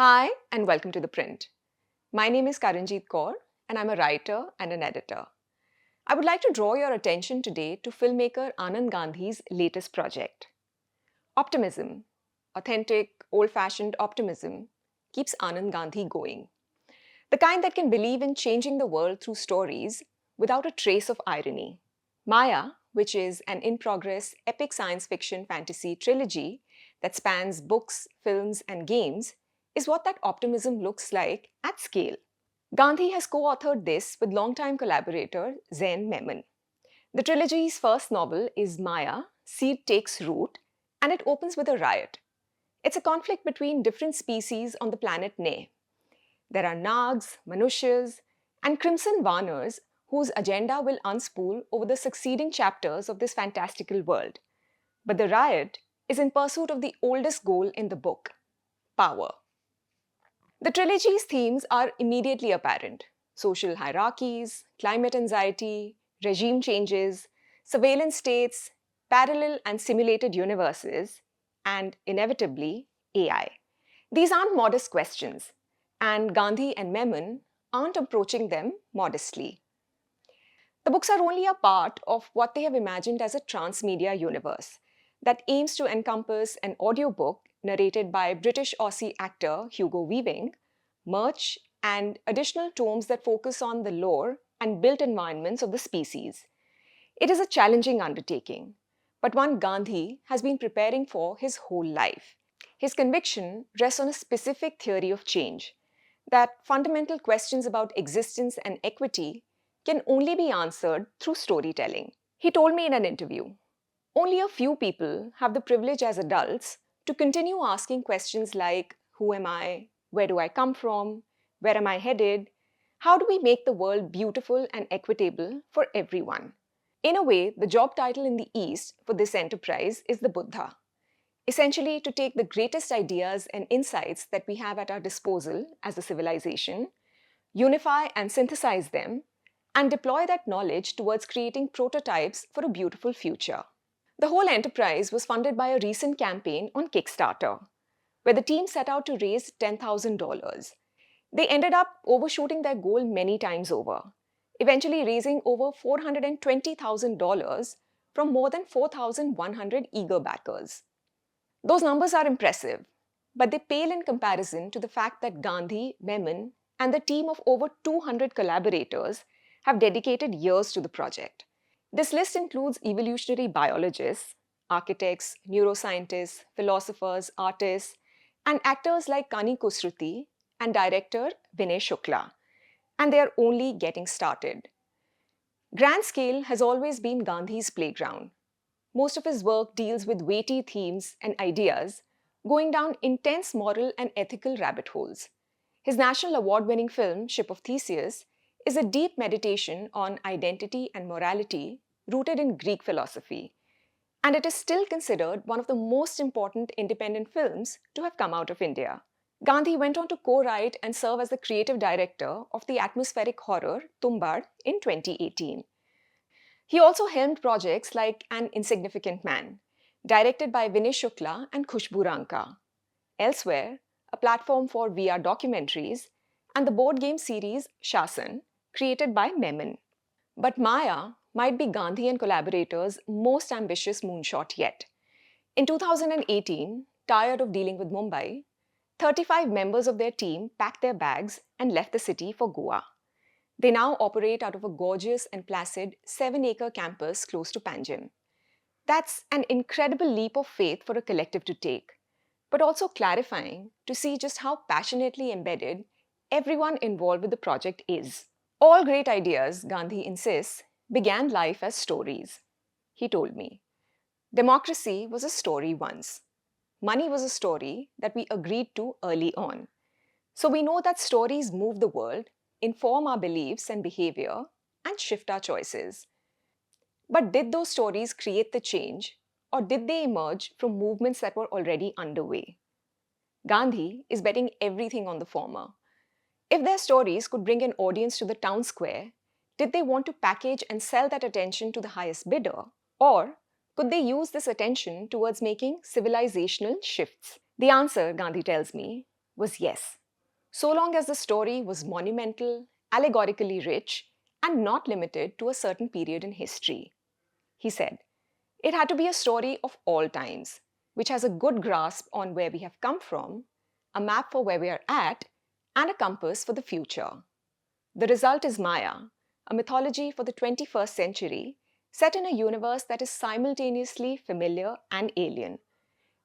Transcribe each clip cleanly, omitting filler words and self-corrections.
Hi and welcome to The Print. My name is Karanjeet Kaur and I'm a writer and an editor. I would like to draw your attention today to filmmaker Anand Gandhi's latest project. Optimism, authentic, old-fashioned optimism, keeps Anand Gandhi going. The kind that can believe in changing the world through stories without a trace of irony. Maya, which is an in-progress epic science fiction fantasy trilogy that spans books, films, and games, is what that optimism looks like at scale. Gandhi has co-authored this with longtime collaborator Zain Memon. The trilogy's first novel is Maya, Seed Takes Root, and it opens with a riot. It's a conflict between different species on the planet Ne. There are Nags, manushyas, and crimson vaanars whose agenda will unspool over the succeeding chapters of this fantastical world. But the riot is in pursuit of the oldest goal in the book: power. The trilogy's themes are immediately apparent: social hierarchies, climate anxiety, regime changes, surveillance states, parallel and simulated universes, and inevitably, AI. These aren't modest questions, and Gandhi and Memon aren't approaching them modestly. The books are only a part of what they have imagined as a transmedia universe that aims to encompass an audiobook narrated by British Aussie actor Hugo Weaving, merch, and additional tomes that focus on the lore and built environments of the species. It is a challenging undertaking, but one Gandhi has been preparing for his whole life. His conviction rests on a specific theory of change, that fundamental questions about existence and equity can only be answered through storytelling. He told me in an interview, "Only a few people have the privilege as adults to continue asking questions like, who am I? Where do I come from? Where am I headed? How do we make the world beautiful and equitable for everyone?" In a way, the job title in the East for this enterprise is the Buddha. Essentially, to take the greatest ideas and insights that we have at our disposal as a civilization, unify and synthesize them, and deploy that knowledge towards creating prototypes for a beautiful future. The whole enterprise was funded by a recent campaign on Kickstarter, where the team set out to raise $10,000. They ended up overshooting their goal many times over, eventually raising over $420,000 from more than 4,100 eager backers. Those numbers are impressive, but they pale in comparison to the fact that Gandhi, Memon, and the team of over 200 collaborators have dedicated years to the project. This list includes evolutionary biologists, architects, neuroscientists, philosophers, artists, and actors like Kani Kusruti and director Vinay Shukla, and they are only getting started. Grand scale has always been Gandhi's playground. Most of his work deals with weighty themes and ideas, going down intense moral and ethical rabbit holes. His national award-winning film, Ship of Theseus, is a deep meditation on identity and morality rooted in Greek philosophy, and it is still considered one of the most important independent films to have come out of India. Gandhi went on to co-write and serve as the creative director of the atmospheric horror Tumbad in 2018. He also helmed projects like An Insignificant Man, directed by Vinay Shukla and Khushbu Ranka. Elsewhere, a platform for VR documentaries, and the board game series Shasan, created by Memon. But Maya might be Gandhi and collaborators' most ambitious moonshot yet. In 2018, tired of dealing with Mumbai, 35 members of their team packed their bags and left the city for Goa. They now operate out of a gorgeous and placid 7-acre campus close to Panjim. That's an incredible leap of faith for a collective to take, but also clarifying to see just how passionately embedded everyone involved with the project is. All great ideas, Gandhi insists, began life as stories. He told me, democracy was a story once. Money was a story that we agreed to early on. So we know that stories move the world, inform our beliefs and behavior, and shift our choices. But did those stories create the change, or did they emerge from movements that were already underway? Gandhi is betting everything on the former. If their stories could bring an audience to the town square, did they want to package and sell that attention to the highest bidder? Or could they use this attention towards making civilizational shifts? The answer, Gandhi tells me, was yes, so long as the story was monumental, allegorically rich, and not limited to a certain period in history. He said, it had to be a story of all times, which has a good grasp on where we have come from, a map for where we are at, and a compass for the future. The result is Maya, a mythology for the 21st century set in a universe that is simultaneously familiar and alien,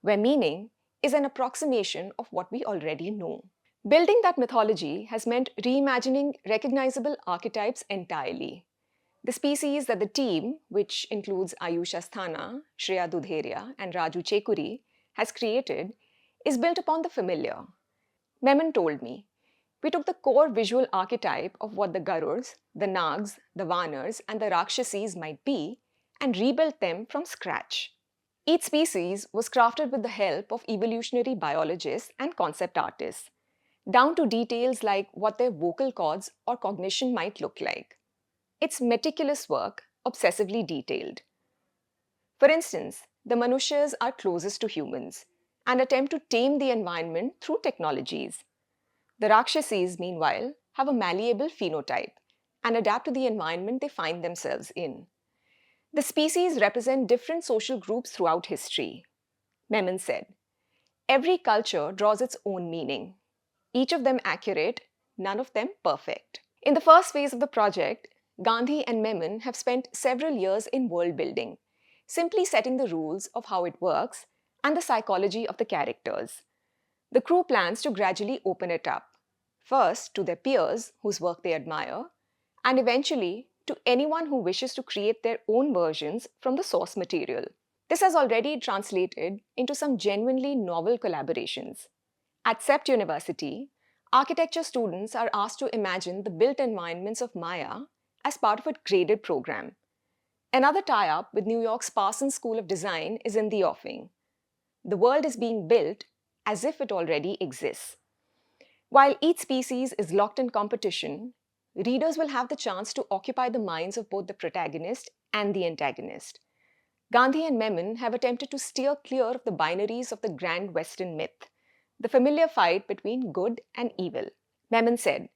where meaning is an approximation of what we already know. Building that mythology has meant reimagining recognizable archetypes entirely. The species that the team, which includes Ayush Asthana, Shreya Dudheria, and Raju Chekuri, has created, is built upon the familiar. Memon told me, we took the core visual archetype of what the Garuds, the Nags, the Vaanars, and the Rakshasis might be and rebuilt them from scratch. Each species was crafted with the help of evolutionary biologists and concept artists, down to details like what their vocal cords or cognition might look like. It's meticulous work, obsessively detailed. For instance, the manushyas are closest to humans and attempt to tame the environment through technologies. The rakshasis, meanwhile, have a malleable phenotype and adapt to the environment they find themselves in. The species represent different social groups throughout history. Memon said, every culture draws its own meaning, each of them accurate, none of them perfect. In the first phase of the project, Gandhi and Memon have spent several years in world building, simply setting the rules of how it works and the psychology of the characters. The crew plans to gradually open it up, first to their peers whose work they admire, and eventually to anyone who wishes to create their own versions from the source material. This has already translated into some genuinely novel collaborations. At CEPT University, architecture students are asked to imagine the built environments of Maya as part of a graded program. Another tie-up with New York's Parsons School of Design is in the offing. The world is being built as if it already exists. While each species is locked in competition, readers will have the chance to occupy the minds of both the protagonist and the antagonist. Gandhi and Memon have attempted to steer clear of the binaries of the grand Western myth, the familiar fight between good and evil. Memon said,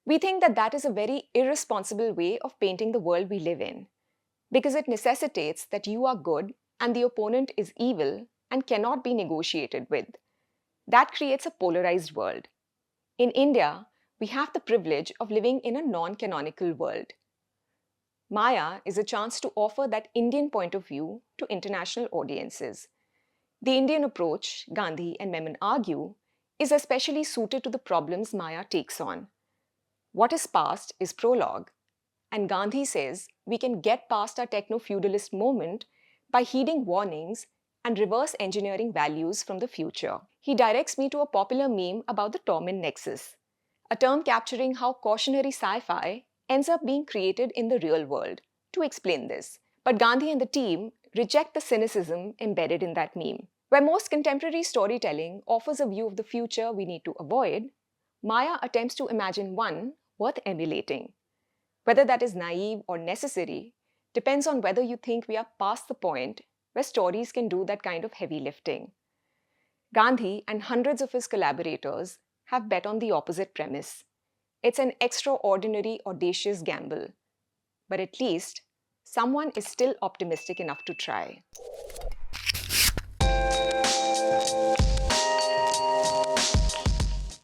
we think that is a very irresponsible way of painting the world we live in, because it necessitates that you are good and the opponent is evil and cannot be negotiated with. That creates a polarized world. In India, we have the privilege of living in a non-canonical world. Maya is a chance to offer that Indian point of view to international audiences. The Indian approach, Gandhi and Memon argue, is especially suited to the problems Maya takes on. What is past is prologue, and Gandhi says we can get past our techno-feudalist moment by heeding warnings and reverse engineering values from the future. He directs me to a popular meme about the Torment Nexus, a term capturing how cautionary sci-fi ends up being created in the real world, to explain this. But Gandhi and the team reject the cynicism embedded in that meme. Where most contemporary storytelling offers a view of the future we need to avoid, Maya attempts to imagine one worth emulating. Whether that is naive or necessary depends on whether you think we are past the point where stories can do that kind of heavy lifting. Gandhi and hundreds of his collaborators have bet on the opposite premise. It's an extraordinary, audacious gamble. But at least, someone is still optimistic enough to try.